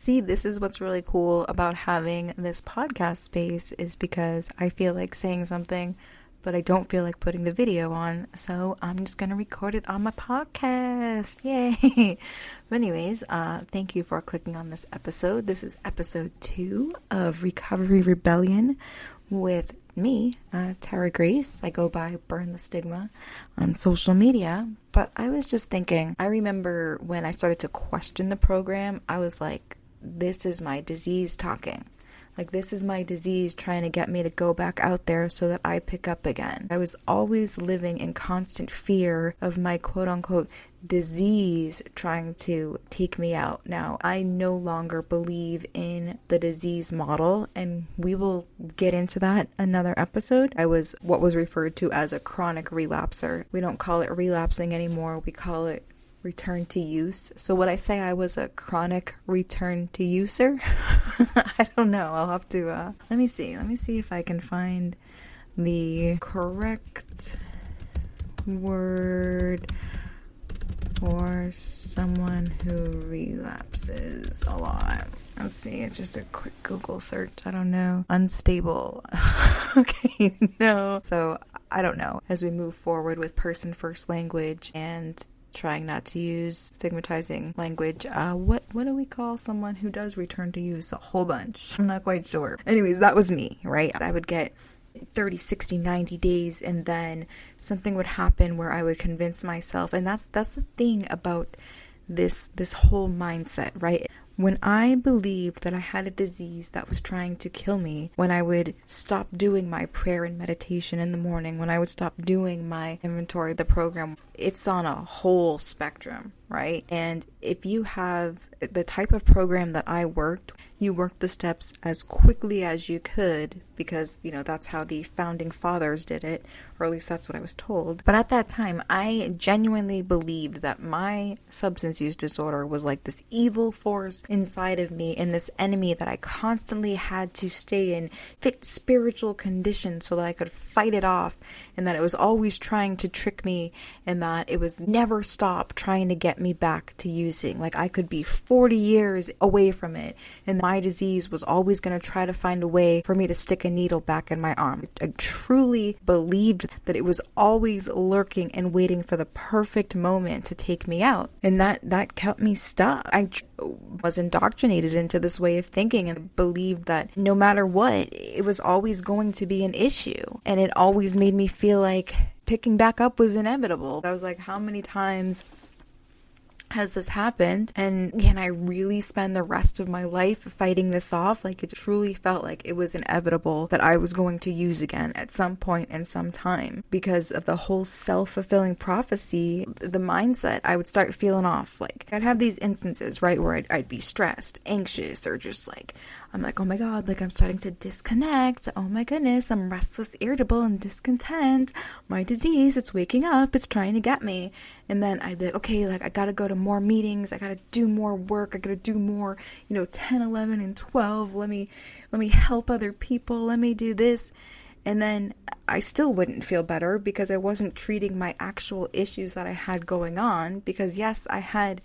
See, this is what's really cool about having this podcast space, is because I feel like saying something, but I don't feel like putting the video on, so I'm just gonna record it on my podcast. Yay! But anyways, thank you for clicking on this episode. This is episode 2 of Recovery Rebellion with me, Tara Grace. I go by Burn the Stigma on social media, but I was just thinking, I remember when I started to question the program, I was like, this is my disease talking. Like, this is my disease trying to get me to go back out there so that I pick up again. I was always living in constant fear of my quote-unquote disease trying to take me out. Now, I no longer believe in the disease model, and we will get into that another episode. I was what was referred to as a chronic relapser. We don't call it relapsing anymore. We call it return to use. So would I say I was a chronic return to user? I don't know. I'll have to, let me see if I can find the correct word for someone who relapses a lot. Let's see, it's just a quick Google search. I don't know. Unstable. Okay, no. So I don't know. As we move forward with person first language and trying not to use stigmatizing language, what do we call someone who does return to use? A whole bunch. I'm not quite sure. Anyways, that was me, right? I would get 30, 60, 90 days, and then something would happen where I would convince myself, and that's the thing about this whole mindset, right? When I believed that I had a disease that was trying to kill me, when I would stop doing my prayer and meditation in the morning, when I would stop doing my inventory, the program, it's on a whole spectrum, right? And if you have the type of program that I worked, you work the steps as quickly as you could because, that's how the founding fathers did it, or at least that's what I was told. But at that time, I genuinely believed that my substance use disorder was like this evil force inside of me and this enemy that I constantly had to stay in fit spiritual condition so that I could fight it off, and that it was always trying to trick me, and that it was never stop trying to get me back to using. Like, I could be 40 years away from it, and my disease was always going to try to find a way for me to stick a needle back in my arm. I truly believed that it was always lurking and waiting for the perfect moment to take me out, and that kept me stuck. I was indoctrinated into this way of thinking and believed that no matter what, it was always going to be an issue, and it always made me feel like picking back up was inevitable. I was like, how many times has this happened? And can I really spend the rest of my life fighting this off? Like, it truly felt like it was inevitable that I was going to use again at some point and some time because of the whole self-fulfilling prophecy, the mindset. I would start feeling off. Like, I'd have these instances, right, where I'd be stressed, anxious, or just like, I'm like, oh my God, like I'm starting to disconnect. Oh my goodness, I'm restless, irritable, and discontent. My disease, it's waking up, it's trying to get me. And then I'd be like, okay, like I gotta go to more meetings, I gotta do more work, I gotta do more, 10, 11, and 12. Let me help other people, let me do this. And then I still wouldn't feel better because I wasn't treating my actual issues that I had going on. Because yes, I had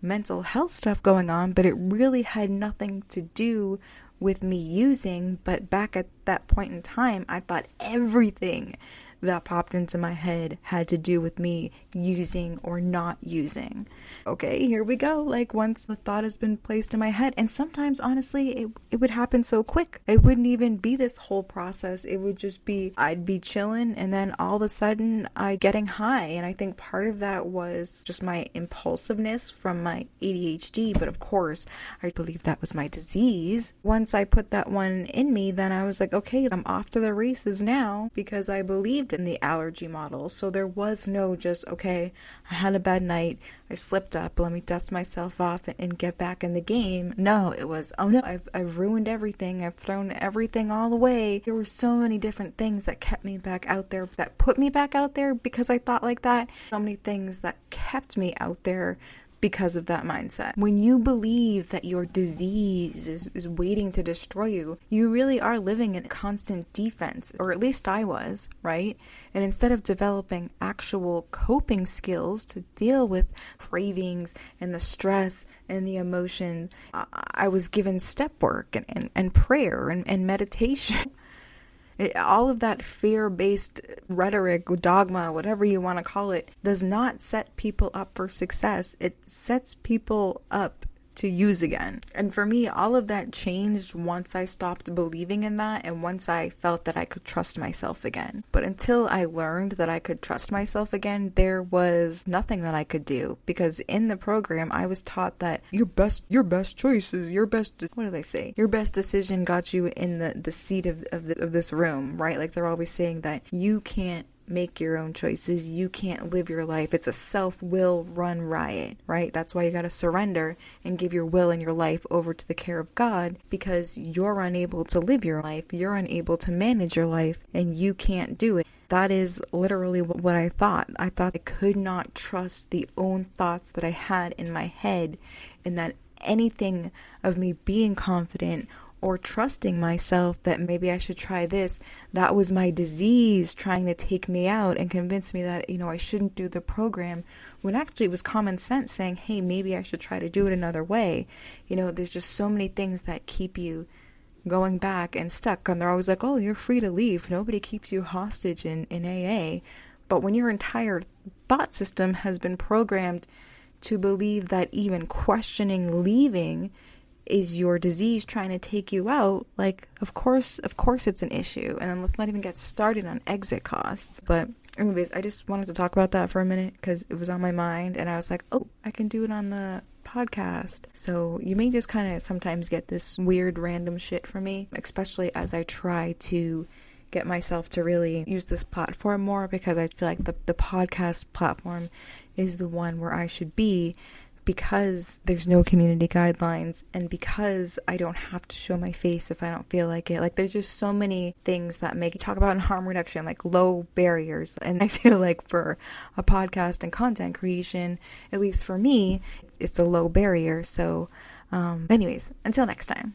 mental health stuff going on, but it really had nothing to do with me using. But back at that point in time, I thought everything that popped into my head had to do with me using or not using. Okay, here we go. Like, once the thought has been placed in my head, and sometimes honestly it would happen so quick. It wouldn't even be this whole process. It would just be, I'd be chilling and then all of a sudden I getting high. And I think part of that was just my impulsiveness from my ADHD, but of course I believe that was my disease. Once I put that one in me, then I was like, okay, I'm off to the races now, because I believed in the allergy model. So there was no just, okay, I had a bad night, I slipped up, let me dust myself off and get back in the game. No, it was, oh no, I've ruined everything, I've thrown everything all away. There were so many different things that kept me back out there, that put me back out there because I thought like that. So many things that kept me out there because of that mindset. When you believe that your disease is waiting to destroy you, you really are living in constant defense, or at least I was, right? And instead of developing actual coping skills to deal with cravings and the stress and the emotion, I was given step work and prayer and meditation. All of that fear-based rhetoric, dogma, whatever you want to call it, does not set people up for success. It sets people up to use again. And for me, all of that changed once I stopped believing in that and once I felt that I could trust myself again. But until I learned that I could trust myself again, there was nothing that I could do, because in the program I was taught that your best choices, what do they say? Your best decision got you in the seat of this room, right? Like they're always saying that you can't make your own choices. You can't live your life. It's a self-will run riot, right? That's why you got to surrender and give your will and your life over to the care of God, because you're unable to live your life. You're unable to manage your life, and you can't do it. That is literally what I thought. I thought I could not trust the own thoughts that I had in my head, and that anything of me being confident or trusting myself that maybe I should try this, that was my disease trying to take me out and convince me that, I shouldn't do the program, when actually it was common sense saying, hey, maybe I should try to do it another way. There's just so many things that keep you going back and stuck, and they're always like, oh, you're free to leave. Nobody keeps you hostage in AA. But when your entire thought system has been programmed to believe that even questioning leaving is your disease trying to take you out, like, of course it's an issue. And then let's not even get started on exit costs. But anyways, I just wanted to talk about that for a minute because it was on my mind, and I was like, oh, I can do it on the podcast. So you may just kind of sometimes get this weird random shit from me, especially as I try to get myself to really use this platform more, because I feel like the podcast platform is the one where I should be, because there's no community guidelines, and because I don't have to show my face if I don't feel like it. Like, there's just so many things that make you talk about in harm reduction, like low barriers. And I feel like for a podcast and content creation, at least for me, it's a low barrier. So anyways, until next time.